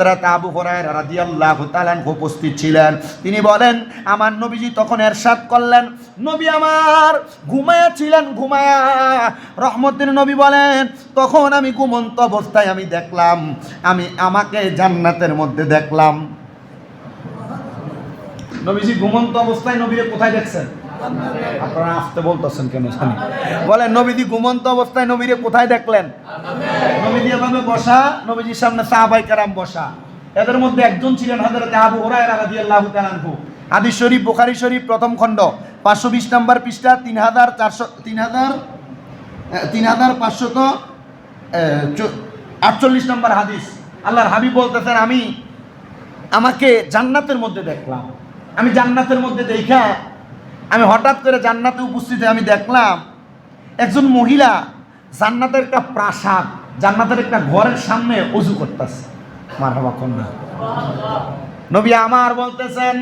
হযরত আবু হুরায়রা রাদিয়াল্লাহু তাআলা আনহু উপস্থিত ছিলেন। তিনি বলেন, আমার নবীজি তখন ইরশাদ করলেন, নবী আমার ঘুমায়া ছিলেন, ঘুমায়া। রহমতের নবী বলেন, তখন আমি ঘুমন্ত অবস্থায় আমি দেখলাম, আমি আমাকে জান্নাতের মধ্যে দেখলাম। নবীজি ঘুমন্ত অবস্থায় নবীরে কোথায় দেখছেন? আপনারা আসতে বলতেছেন কেন জানি? বলেন, নবীজি ঘুমন্ত অবস্থায় নবীরে কোথায় দেখলেন? নবীজি এভাবে বসা, নবীজির সামনে সাহাবায়ে কেরাম বসা। এদের মধ্যে একজন ছিলেন হযরত আবু হুরায়রা রাদিয়াল্লাহু তাআলা আনহু। হাদিস শরীফ, বুখারী শরীফ প্রথম খণ্ড 520 নম্বর পৃষ্ঠা 3548 নম্বর হাদিস। আল্লাহর হাবিব বলতেছেন, আমাকে জান্নাতের মধ্যে দেখলাম। আমি জান্নাতের মধ্যে দেখা আমি হঠাৎ করে জান্নাতে উপস্থিত আমি দেখলাম একজন মহিলা জান্নাতের একটা প্রাসাদ, জান্নাতের একটা ঘরের সামনে ওযু করতেছে। মারহাবা কন্যা। নবী আমার বলতেছেন,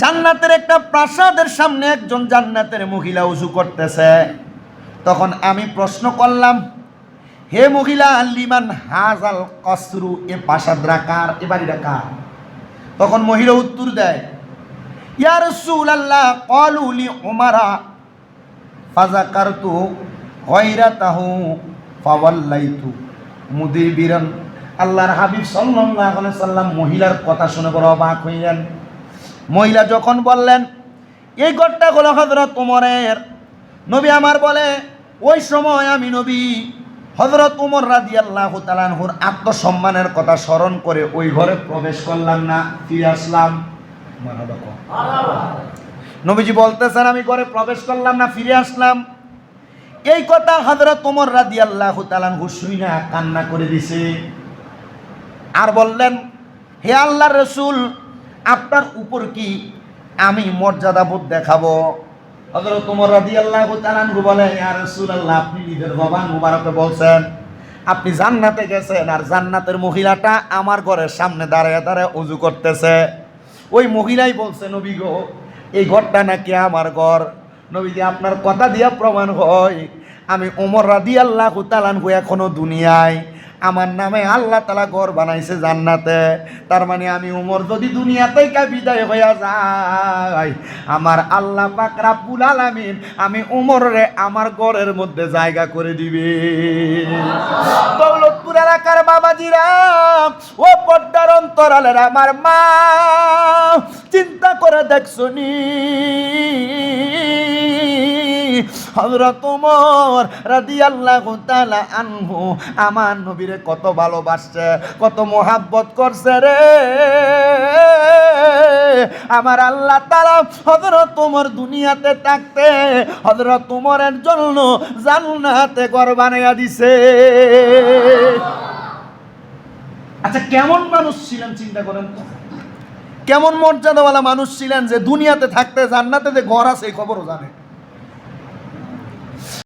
জান্নাতের একটা প্রাসাদের সামনে একজন জান্নাতের মহিলা ওযু করতেছে। তখন আমি প্রশ্ন করলাম, হে মহিলা, লিমান হাজাল কসরু, এ প্রাসাদ রাকার, এ বাড়ি রাকার? তখন মহিলা উত্তর দেয়, ইয়া রাসূলুল্লাহ ক্বালু লি উমারা ফাযাকারতু গায়রাতাহু ফাওয়াল্লাইতু মুদিবিরান। আল্লাহর হাবিব সাল্লাল্লাহু আলাইহি সাল্লাম মহিলার কথা শুনে বড় অবাক হইলেন। মহিলা যখন বললেন, এই ঘরটা হলো হযরত ওমরের। নবী আমার বলে, ওই সময় আমি নবী হযরত ওমর রাদিয়াল্লাহু তাআলা আনহুর আত্মসম্মানের কথা স্মরণ করে ওই ঘরে প্রবেশ করলাম না, ফিরে আসলাম। নবীজি বলতেছেন, আমি ঘরে প্রবেশ করলাম না, ফিরে আসলাম। এই কথা হযরত ওমর রাদিয়াল্লাহু তাআলা আনহু শুনে কান্না করে দিছে। আর বললেন, হে আল্লাহর রাসূল, আপনার উপর কি আমি মর্যাদাবোধ দেখাবো? হযরত ওমর রাদিয়াল্লাহু তাআলা আনহু বলে, ইয়া রাসূলুল্লাহ, আপনি নিজের জবান মুবারকে বলছেন আপনি জান্নাতে গেছেন, আর জান্নাতের মহিলাটা আমার ঘরের সামনে দাঁড়ায় দাঁড়ায় ওযু করতেছে। ওই মহিলাই বলছে, নবী গো, এই ঘরটা নাকি আমার ঘর। নবীজি, আপনার কথা দিয়া প্রমাণ হয় আমি ওমর রাদিয়াল্লাহু তাআলা আনহু এখনো দুনিয়ায়, আমার নামে আল্লাহ তাআলা ঘর বানাইছে জান্নাতে। তার মানে আমি ওমর যদি দুনিয়া থেকে বিদায় হইয়া যাই, আমার আল্লাহ পাক রব্বুল আলামিন আমি ওমরে আমার ঘরের মধ্যে জায়গা করে দিবে। দৌলতপুর এলাকার বাবাজিরা, ও পর্দার অন্তরালের আমার মা, চিন্তা করে দেখছনি হযরত ওমর রাদিয়াল্লাহু তাআলা আনহু আমার নবীরে কত ভালোবাসছে, কত মোহাব্বত করছে রে। আমার আল্লাহ তাআলা হযরত ওমর দুনিয়াতে থাকতে হযরত ওমরের জন্য জান্নাতে ঘর বানাইয়া দিছে। আচ্ছা, কেমন মানুষ ছিলেন চিন্তা করেন তো, কেমন মর্যাদাওয়ালা মানুষ ছিলেন যে দুনিয়াতে থাকতে জান্নাতে যে ঘর আছে এই খবরও জানে।